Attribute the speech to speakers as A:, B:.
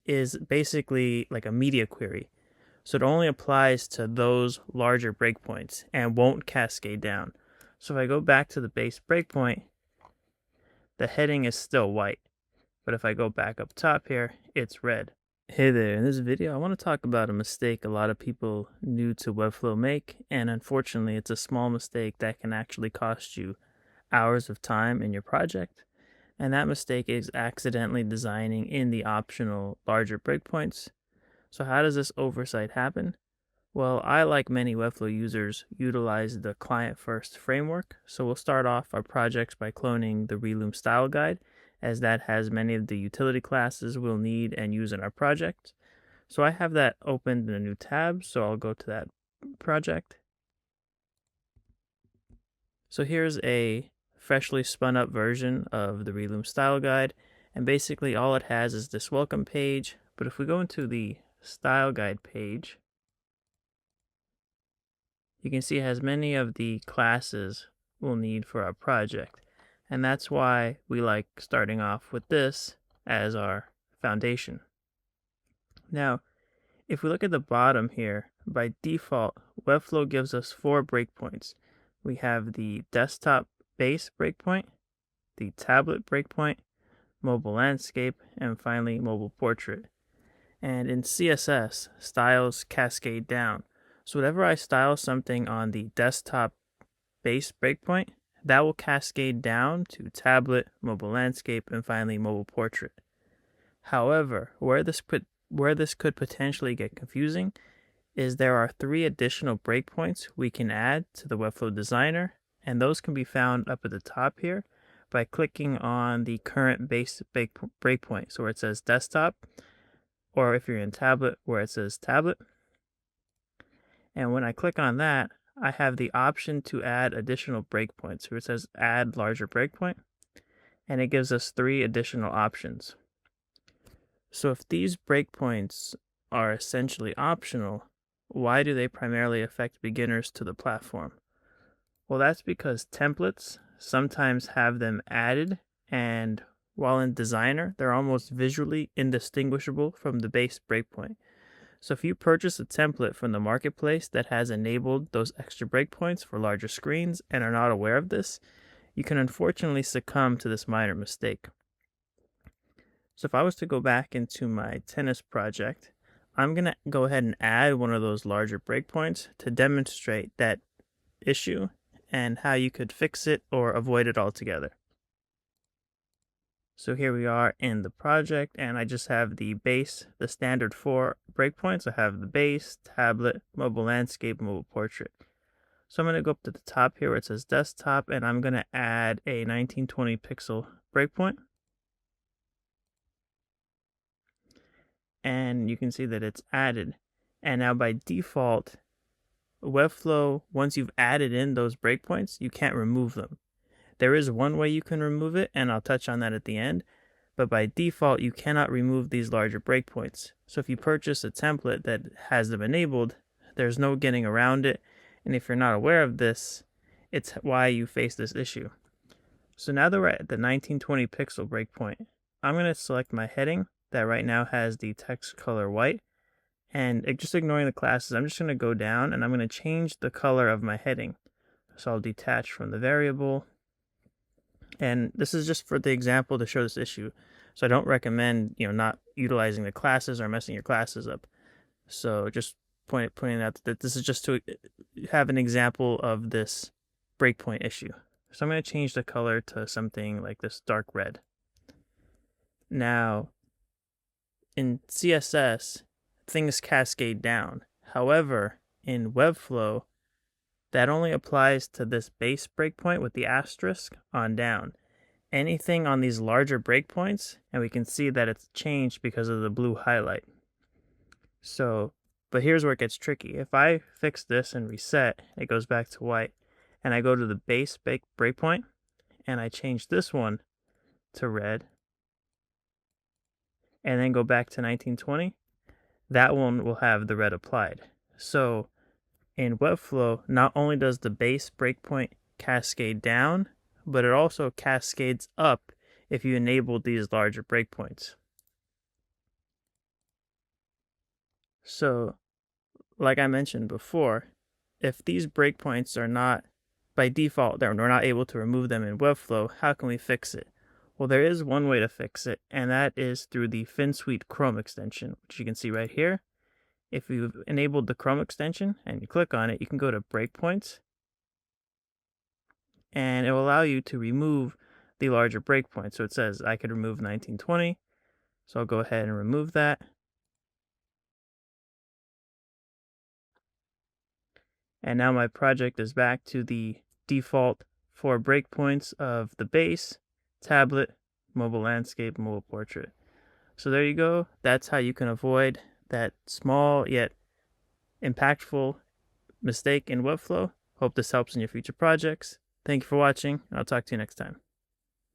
A: is basically like a media query. So it only applies to those larger breakpoints and won't cascade down. So if I go back to the base breakpoint, the heading is still white. But if I go back up top here, it's red. Hey there, in this video I want to talk about a mistake a lot of people new to Webflow make, and unfortunately it's a small mistake that can actually cost you hours of time in your project. And that mistake is accidentally designing in the optional larger breakpoints. So how does this oversight happen? Well, I, like many Webflow users, utilize the client-first framework. So we'll start off our projects by cloning the Reloom style guide, as that has many of the utility classes we'll need and use in our project. So I have that opened in a new tab, so I'll go to that project. So here's a freshly spun up version of the Reloom style guide, and basically all it has is this welcome page. But if we go into the style guide page, you can see it has many of the classes we'll need for our project. And that's why we like starting off with this as our foundation. Now, if we look at the bottom here, by default, Webflow gives us 4 breakpoints. We have the desktop base breakpoint, the tablet breakpoint, mobile landscape, and finally mobile portrait. And in CSS, styles cascade down. So whenever I style something on the desktop base breakpoint, that will cascade down to tablet, mobile landscape, and finally mobile portrait. However, where this could potentially get confusing is there are 3 additional breakpoints we can add to the Webflow designer, and those can be found up at the top here by clicking on the current base breakpoint, so where it says desktop, or if you're in tablet, where it says tablet. And when I click on that, I have the option to add additional breakpoints, where it says add larger breakpoint, and it gives us 3 additional options. So if these breakpoints are essentially optional, why do they primarily affect beginners to the platform? Well, that's because templates sometimes have them added, and while in Designer, they're almost visually indistinguishable from the base breakpoint. So if you purchase a template from the marketplace that has enabled those extra breakpoints for larger screens and are not aware of this, you can unfortunately succumb to this minor mistake. So if I was to go back into my tennis project, I'm going to go ahead and add one of those larger breakpoints to demonstrate that issue and how you could fix it or avoid it altogether. So here we are in the project, and I just have the base, the standard 4 breakpoints. I have the base, tablet, mobile landscape, mobile portrait. So I'm going to go up to the top here where it says desktop, and I'm going to add a 1920 pixel breakpoint. And you can see that it's added. And now by default, Webflow, once you've added in those breakpoints, you can't remove them. There is one way you can remove it, and I'll touch on that at the end, but by default, you cannot remove these larger breakpoints. So if you purchase a template that has them enabled, there's no getting around it, and if you're not aware of this, it's why you face this issue. So now that we're at the 1920 pixel breakpoint, I'm going to select my heading that right now has the text color white, and just ignoring the classes, I'm just going to go down and I'm going to change the color of my heading. So I'll detach from the variable. And this is just for the example to show this issue. So I don't recommend, not utilizing the classes or messing your classes up. So just pointing out that this is just to have an example of this breakpoint issue. So I'm going to change the color to something like this dark red. Now, in CSS, things cascade down. However, in Webflow, that only applies to this base breakpoint with the asterisk on down. Anything on these larger breakpoints, and we can see that it's changed because of the blue highlight. So, but here's where it gets tricky. If I fix this and reset, it goes back to white, and I go to the base breakpoint, and I change this one to red, and then go back to 1920, that one will have the red applied. So in Webflow, not only does the base breakpoint cascade down, but it also cascades up if you enable these larger breakpoints. So, like I mentioned before, if these breakpoints are not, by default, we're not able to remove them in Webflow, how can we fix it? Well, there is one way to fix it, and that is through the FinSuite Chrome extension, which you can see right here. If you've enabled the Chrome extension and you click on it, you can go to Breakpoints, and it will allow you to remove the larger breakpoint. So it says I could remove 1920, so I'll go ahead and remove that. And now my project is back to the default 4 breakpoints of the base, tablet, mobile landscape, mobile portrait. So there you go. That's how you can avoid that small yet impactful mistake in Webflow. Hope this helps in your future projects. Thank you for watching, and I'll talk to you next time.